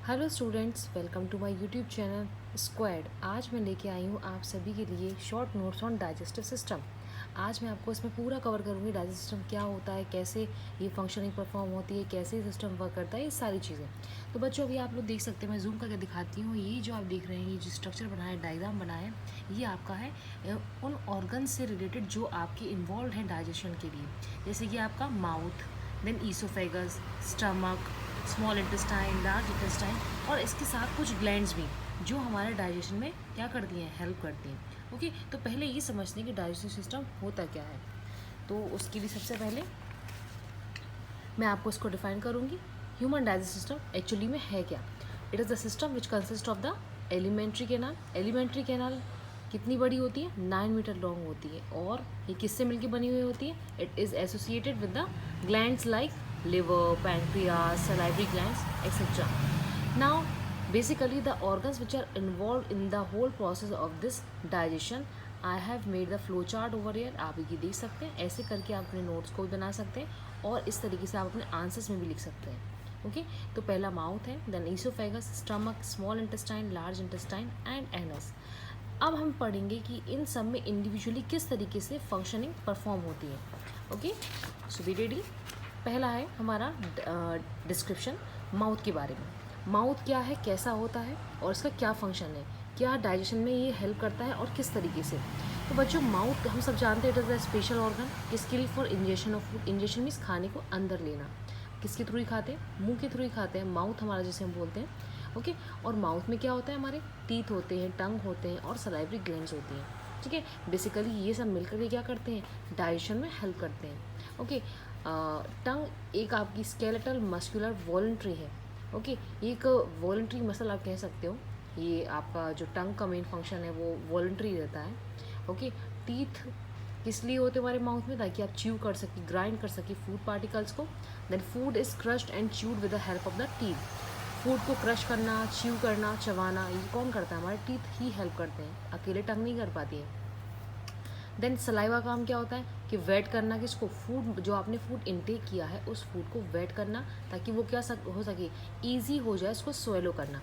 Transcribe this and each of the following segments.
Hello students, welcome to my YouTube channel squad. आज मैं लेके आई हूँ आप सभी के लिए short notes on digestive system. आज मैं आपको इसमें पूरा कवर करूँगी डाइजेस्टिव सिस्टम क्या होता है, कैसे ये फंक्शनिंग परफॉर्म होती है, कैसे सिस्टम वर्क करता है, ये सारी चीज़ें। तो बच्चों अभी आप लोग देख सकते हैं, मैं जूम करके दिखाती हूँ। ये जो आप देख रहे हैं, ये जो स्ट्रक्चर बना है, डायग्राम बना है, ये आपका है उन ऑर्गन से रिलेटेड जो आपके इन्वॉल्व हैं डाइजेशन के लिए। जैसे कि आपका mouth, then oesophagus, stomach, small intestine, large intestine, और इसके साथ कुछ ग्लैंड्स भी जो हमारे डाइजेशन में क्या करती हैं, हेल्प करती हैं। ओके, तो पहले ये समझते हैं कि डाइजेस्टिव सिस्टम होता क्या है। तो उसके लिए सबसे पहले मैं आपको इसको डिफाइन करूँगी। ह्यूमन डाइजेस्टिव सिस्टम एक्चुअली में है क्या? It is the system which consist of the alimentary canal. Alimentary canal कितनी बड़ी होती है? 9 मीटर लॉन्ग होती है। और ये किससे मिलकर बनी हुई होती है? It is associated with the glands like liver, pancreas, salivary glands, etc. Now, basically the organs which are involved in the whole process of this digestion, I have made the flow chart over here. आप ये देख सकते हैं। ऐसे करके आप अपने notes को भी बना सकते हैं और इस तरीके से आप अपने आंसर्स में भी लिख सकते हैं। ओके, तो पहला माउथ है, then oesophagus, stomach, small intestine, large intestine and anus. अब हम पढ़ेंगे कि इन सब में इंडिविजुअली किस तरीके से फंक्शनिंग परफॉर्म होती है। Okay, so be ready. पहला है हमारा डिस्क्रिप्शन माउथ के बारे में। माउथ क्या है, कैसा होता है और इसका क्या फंक्शन है, क्या डाइजेशन में ये हेल्प करता है और किस तरीके से। तो बच्चों, माउथ हम सब जानते हैं it is the special organ किसके लिए? For injection of food. Injection means खाने को अंदर लेना। किसके थ्रू ही खाते हैं? मुंह के थ्रू ही खाते हैं। माउथ हमारा जिसे हम बोलते हैं। ओके, और माउथ में क्या होता है? हमारे टीथ होते हैं, टंग होते हैं और सलाइवरी ग्लैंड्स होती हैं। ठीक है, बेसिकली ये सब मिलकर के क्या करते हैं? डाइजेशन में हेल्प करते हैं। ओके, टंग एक आपकी स्केलेटल मस्कुलर वॉलंट्री है। ओके, एक वॉलंट्री मसल आप कह सकते हो। ये आपका जो टंग का मेन फंक्शन है वो वॉलंट्री रहता है। ओके, टीथ किस लिए होते हैं हमारे माउथ में? ताकि आप च्यू कर सके, ग्राइंड कर सके फूड पार्टिकल्स को। Then food is crushed and chewed with the help of the teeth. Food को क्रश करना, च्यू करना, चबाना, ये कौन करता है? हमारे टीथ ही हेल्प करते हैं, अकेले टंग नहीं कर पाती है। देन सलाइवा का काम क्या होता है? कि वेट करना, किसको? फूड, जो आपने फूड इनटेक किया है उस फूड को वेट करना ताकि वो क्या हो सके, ईजी हो जाए उसको स्वेलो करना।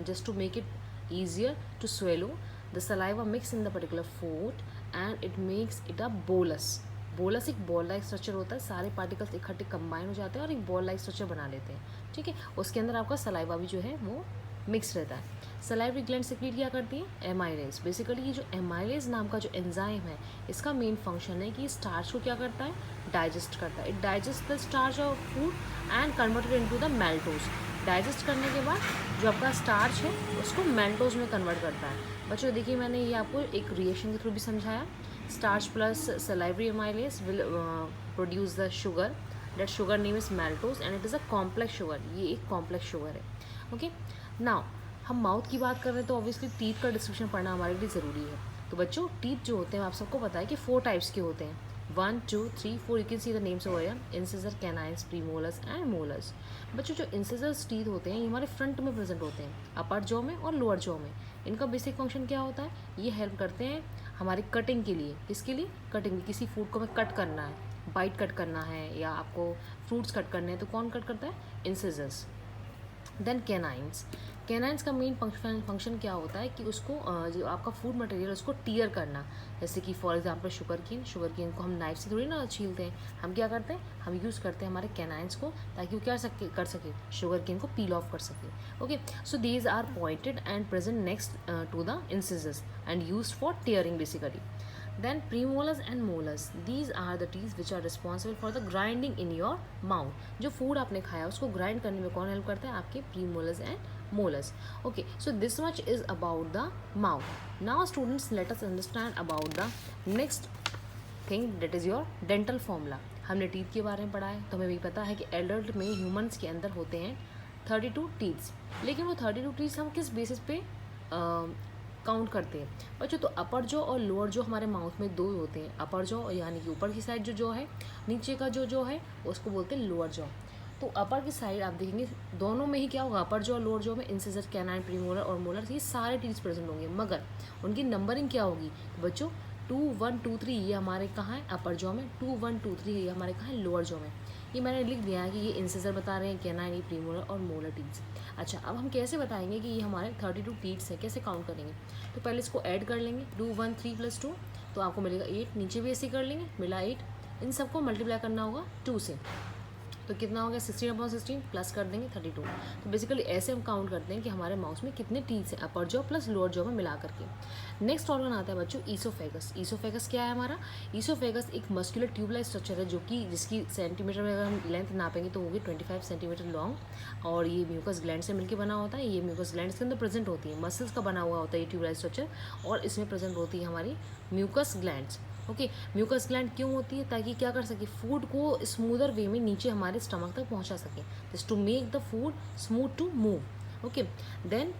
Just to make it easier to swallow the saliva mix in the particular food and it makes it a bolus. Bolus एक बॉल लाइक स्ट्रक्चर होता है, सारे पार्टिकल्स इकट्ठे कंबाइन हो जाते हैं और एक बॉल लाइक स्ट्रक्चर बना लेते हैं। ठीक है, उसके अंदर आपका सलाइवा भी जो है वो मिक्स रहता है। सलाइवरी ग्लैंड सिक्रीट क्या करती है? एमाइलेज। बेसिकली ये जो एमाइलेज नाम का जो एंजाइम है, इसका मेन फंक्शन है कि स्टार्च को क्या करता है? डाइजेस्ट करता है। It digest the starch of food and converted into the maltose. Digest करने के बाद जो आपका स्टार्च है उसको मेल्टोज में कन्वर्ट करता है। बच्चों देखिए, मैंने ये आपको एक रिएक्शन के थ्रू भी समझाया। Starch plus salivary amylase will produce the sugar. That sugar name is maltose and it is a complex sugar. ये एक कॉम्प्लेक्स शुगर है। ओके, नाउ हम माउथ की बात कर रहे हैं तो ऑब्वियसली टीथ का डिस्क्रिप्शन पढ़ना हमारे लिए ज़रूरी है। तो बच्चों, टीथ जो होते हैं आप सबको पता है कि 4 टाइप्स के होते हैं। 1 2 3 4, you can see the names over here, incisor, canines, premolars and molars. बच्चों, जो इंसिजर्स टीथ होते हैं ये हमारे फ्रंट में प्रेजेंट होते हैं, अपर जॉ में और लोअर जॉ में। इनका बेसिक फंक्शन क्या होता है? ये हेल्प करते हैं हमारी कटिंग के लिए। किसके लिए? कटिंग। किसी फूड को हमें कट करना है, बाइट कट करना है या आपको फ्रूट्स कट करने हैं तो कौन कट करता है? इंसिजर्स। Then canines. कैनाइन्स का मेन फंक्शन क्या होता है कि उसको जो आपका फूड मटेरियल उसको टीयर करना। जैसे कि फॉर एग्जांपल शुगर केन को हम नाइफ से थोड़ी ना छीलते हैं, हम क्या करते हैं? हम यूज़ करते हैं हमारे कैनाइन्स को ताकि वो क्या कर सके, शुगर केन को पील ऑफ कर सके। Okay, so these are pointed and present next to the incisors and used for tearing basically. Then premolars and molars, these are the teeth which are responsible for the grinding in your mouth. जो food आपने खाया उसको grind करने में कौन help करता है? आपके premolars and molars. Okay, so this much is about the mouth. Now students, let us understand about the next thing, that is your dental formula. हमने टीथ के बारे में पढ़ा है तो हमें भी पता है कि एडल्ट में ह्यूमंस के अंदर होते हैं 32 टीथ्स। लेकिन वो 32 टीथ्स हम किस बेसिस पे काउंट करते हैं? बच्चों, तो अपर जॉ और लोअर जॉ हमारे माउथ में दो होते हैं। अपर जॉ यानी कि ऊपर की साइड जो है, नीचे का जो है उसको बोलते हैं लोअर जॉ। तो अपर की साइड आप देखेंगे दोनों में ही क्या होगा? अपर जॉ और लोअर जॉ में इंसिजर, कैनाइन, प्रीमोलर और मोलर, ये सारे टीथ प्रेजेंट होंगे, मगर उनकी नंबरिंग क्या होगी? तो बच्चों 2 1 2 3 ये हमारे कहाँ है? अपर जॉ में। 2 1 2 3 ये हमारे कहाँ है? लोअर जॉ में। ये मैंने लिख दिया है कि ये इंसिजर बता रहे हैं, कैनाइन, प्रीमोलर और मोलर टीथ्स। अच्छा, अब हम कैसे बताएंगे कि ये हमारे 32 टीथ्स हैं, कैसे काउंट करेंगे? तो पहले इसको ऐड कर लेंगे, डू 1 3 + 2 तो आपको मिलेगा 8, नीचे भी ऐसे कर लेंगे, मिला 8। इन सबको मल्टीप्लाई करना होगा 2 से, तो कितना हो गया 16/16 प्लस कर देंगे 32। तो बेसिकली ऐसे हम काउंट करते हैं कि हमारे माउस में कितने टीथ हैं अपर जॉ प्लस लोअर जॉ में मिला करके। नेक्स्ट ऑर्गन आता है बच्चों ईसोफेगस। ईसोफेगस क्या है हमारा? ईसोफेगस एक मस्कुलर ट्यूबलाइट स्ट्रक्चर है, जो कि जिसकी सेंटीमीटर में अगर हम लेंथ नापेंगे तो होगी 25 सेंटीमीटर लॉन्ग, और ये म्यूकस ग्लैंड से मिलकर बना होता है। ये म्यूकस ग्लैंड के अंदर प्रेजेंट होती है, मसल्स का बना हुआ होता है ये ट्यूबलाइट स्ट्रक्चर, और इसमें प्रेजेंट होती है हमारी mucus glands. Okay, mucus gland क्यों होती है? ताकि क्या कर सके, फूड को स्मूदर वे में नीचे हमारे स्टमक तक पहुंचा सके, just to make the food smooth to move. Okay, then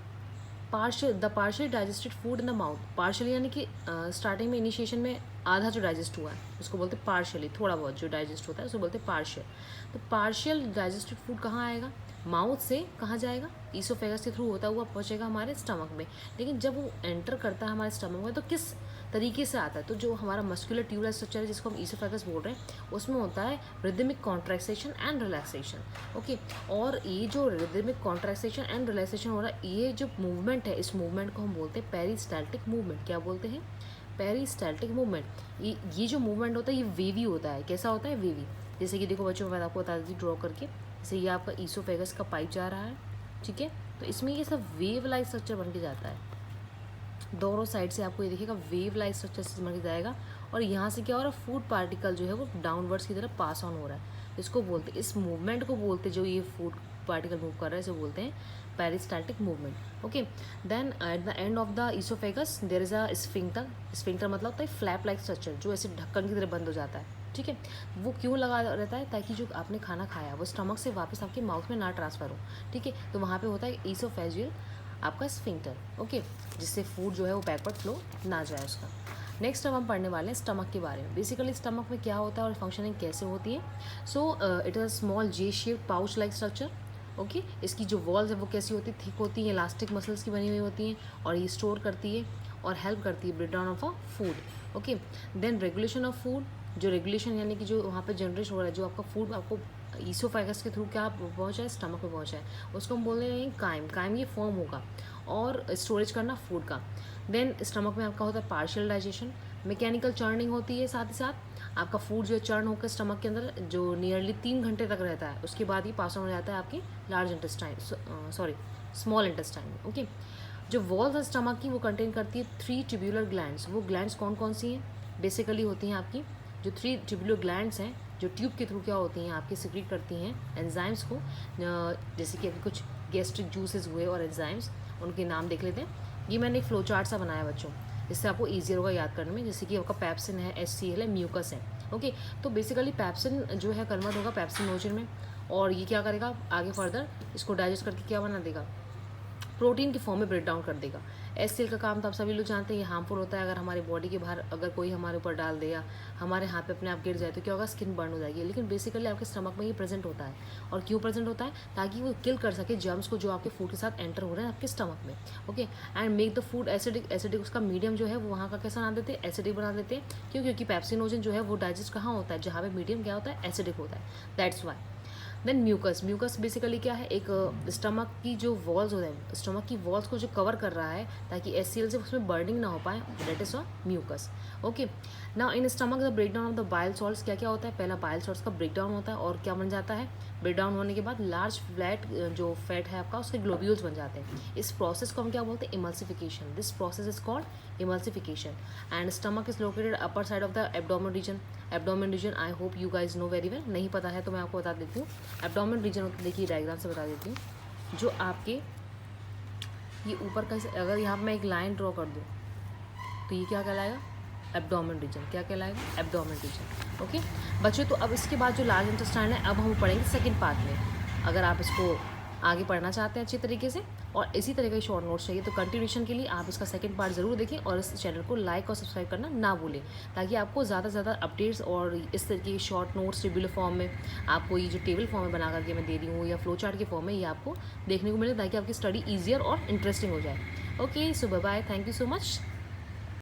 partial digested food in the mouth. Partial यानी कि स्टार्टिंग में इनिशिएशन में आधा जो डाइजेस्ट हुआ है उसको बोलते हैं पार्शियली, थोड़ा बहुत जो डाइजेस्ट होता है उसको बोलते हैं पार्शियल। तो पार्शियल डाइजेस्टेड फूड कहाँ आएगा? माउथ से कहाँ जाएगा? ईसोफेगस के थ्रू होता हुआ पहुँचेगा हमारे स्टमक में। लेकिन जब वो एंटर करता है हमारे स्टमक में तो किस तरीके से आता है? तो जो हमारा मस्कुलर ट्यूबुलर स्ट्रक्चर है जिसको हम ईसोफेगस बोल रहे हैं, उसमें होता है रिदमिक कॉन्ट्रैक्सेशन एंड रिलैक्सेशन। ओके, और ये जो रिदमिक कॉन्ट्रैक्सेशन एंड रिलैक्सेशन हो रहा है, ये जो मूवमेंट है, इस मूवमेंट को हम बोलते हैं पेरिस्टाल्टिक मूवमेंट। क्या बोलते हैं? Peristaltic movement. ये जो मूवमेंट होता है ये वेवी होता है। कैसा होता है? वेवी। जैसे कि देखो बच्चों, मैं आपको बता देती हूँ ड्रॉ करके। जैसे ये आपका ईसोफेगस का पाइप जा रहा है, ठीक है, तो इसमें ये सब वेव लाइक स्ट्रक्चर बन के जाता है। दोनों साइड से आपको ये देखिएगा वेव लाइक स्ट्रक्चर से बन के जाएगा, और यहाँ से क्या हो रहा है, फूड पार्टिकल जो है वो डाउनवर्ड्स की तरफ पास ऑन हो रहा है। इसको बोलते, इस मूवमेंट को बोलते, जो ये फूड पार्टिकल मूव कर रहा है इसे बोलते हैं peristaltic movement. Okay, then at the end of the oesophagus there is a sphincter. Sphincter मतलब होता है फ्लैप लाइक स्ट्रक्चर, जो ऐसे ढक्कन की तरह बंद हो जाता है, ठीक है। वो क्यों लगा रहता है? ताकि जो आपने खाना खाया वो स्टमक से वापस आपके माउथ में ना ट्रांसफ़र हो, ठीक है। तो वहाँ पे होता है ईसोफेजियल आपका स्फिंक्टर, ओके, जिससे फूड जो है वो बैकवर्ड फ्लो ना जाए उसका। नेक्स्ट अब हम पढ़ने वाले हैं स्टमक के बारे में। बेसिकली स्टमक में क्या होता है और फंक्शनिंग कैसे होती है। So it is small J shape pouch like structure. Okay, इसकी जो वॉल्स है वो कैसी होती है? थिक होती है, इलास्टिक मसल्स की बनी हुई होती हैं, और ये स्टोर करती है और हेल्प करती है break down of a food. Okay, then regulation of food. जो रेगुलेशन यानी कि जो वहाँ पे जनरेट हो रहा है, जो आपका फूड आपको ईसोफेगस के थ्रू क्या पहुँचा है, स्टमक में पहुँचा है, उसको हम बोल रहे हैं काइम। काइम ये फॉर्म होगा और स्टोरेज करना फूड का। देन स्टमक में आपका होता है पार्शियल डाइजेशन, मैकेनिकल चर्निंग होती है, साथ ही साथ आपका फूड जो है चर्न होकर स्टमक के अंदर जो नियरली 3 घंटे तक रहता है, उसके बाद ही पास ऑन हो जाता है आपकी लार्ज इंटेस्टाइन, स्मॉल इंटेस्टाइन में। ओके, जो वॉल्स है स्टमक की वो कंटेन करती है 3 ट्यूब्यूलर ग्लैंड्स। वो ग्लैंड्स कौन कौन सी हैं? बेसिकली होती हैं आपकी जो 3 ट्यूब्यूलर ग्लैंड्स हैं, जो ट्यूब के थ्रू क्या होती हैं आपके सिक्रीट करती हैं एंजाइम्स को, जैसे कि अभी कुछ गैस्ट्रिक जूसेस हुए और एंजाइम्स, उनके नाम देख लेते हैं। ये मैंने एक फ्लो चार्ट सा बनाया बच्चों, इससे आपको ईजियर होगा याद करने में। जैसे कि आपका पैप्सिन है, HCl है, म्यूकस है। ओके, तो बेसिकली पैप्सिन जो है कन्वर्ट होगा पैप्सिनोजन में, और ये क्या करेगा आगे फर्दर इसको डाइजेस्ट करके क्या बना देगा, प्रोटीन की फॉर्म में ब्रेक डाउन कर देगा। HCl का काम तो आप सभी लोग जानते हैं, ये हार्मफुल होता है। अगर हमारी बॉडी के बाहर अगर कोई हमारे ऊपर डाल दे या हमारे हाथ पे अपने आप गिर जाए तो क्या होगा, स्किन बर्न हो जाएगी। लेकिन बेसिकली आपके स्टमक में ये प्रेजेंट होता है। और क्यों प्रेजेंट होता है? ताकि वो किल कर सके जर्म्स को जो आपके फूड के साथ एंटर हो रहे हैं आपके स्टमक में। Okay, and make the food acidic. Acidic उसका मीडियम जो है वो वहाँ का कैसा बना देते हैं, एसिडिक बना देते हैं। क्यों? क्योंकि पैप्सिनोजन जो है वो डाइजेस्ट कहाँ होता है, जहाँ पे मीडियम क्या होता है, एसिडिक होता है, that's why. Then mucus. Mucus basically क्या है, एक स्टमक की जो वॉल्स होते हैं, स्टमक की वॉल्स को जो कवर कर रहा है ताकि HCl से उसमें बर्निंग ना हो पाए, that is a mucus. Okay, now in stomach the break down of the bile salts. क्या क्या होता है? पहला बाइल सॉल्ट्स का ब्रेक डाउन होता है, और क्या बन जाता है, ब्रेक डाउन होने के बाद लार्ज फ्लैट जो फैट है आपका उसके ग्लोब्यूल्स बन जाते हैं। इस प्रोसेस को हम क्या बोलते हैं, emulsification. This process is called emulsification. And stomach is located upper side of the abdomen region. Abdomen region I hope you guys know very well. नहीं पता है तो मैं आपको बता देती हूँ। एब्डोमेन रीजन देखिए डायग्राम से बता देती हूँ। जो आपके ये ऊपर का, अगर यहाँ पर मैं एक लाइन ड्रॉ कर दूँ तो ये क्या कहलाएगा, एब्डोमेन रीजन। क्या कहलाएगा, एब्डोमेन रीजन। ओके बच्चों, तो अब इसके बाद जो लार्ज इंटेस्टाइन है अब हम पढ़ेंगे सेकंड पार्ट में। अगर आप इसको आगे पढ़ना चाहते हैं अच्छी तरीके से और इसी तरह के शॉर्ट नोट्स चाहिए तो कंटिन्यूशन के लिए आप इसका सेकंड पार्ट ज़रूर देखें, और इस चैनल को लाइक और सब्सक्राइब करना ना भूलें, ताकि आपको ज़्यादा से ज़्यादा अपडेट्स और इस तरीके के शॉर्ट नोट्स टेबल फॉर्म में आपको ये जो टेबल फॉर्म में बना करके मैं दे रही हूँ या फ्लो चार्ट के फॉर्म में ये आपको देखने को मिले, ताकि आपकी स्टडी ईजियर और इंटरेस्टिंग हो जाए। Okay, so bye bye, thank you so much.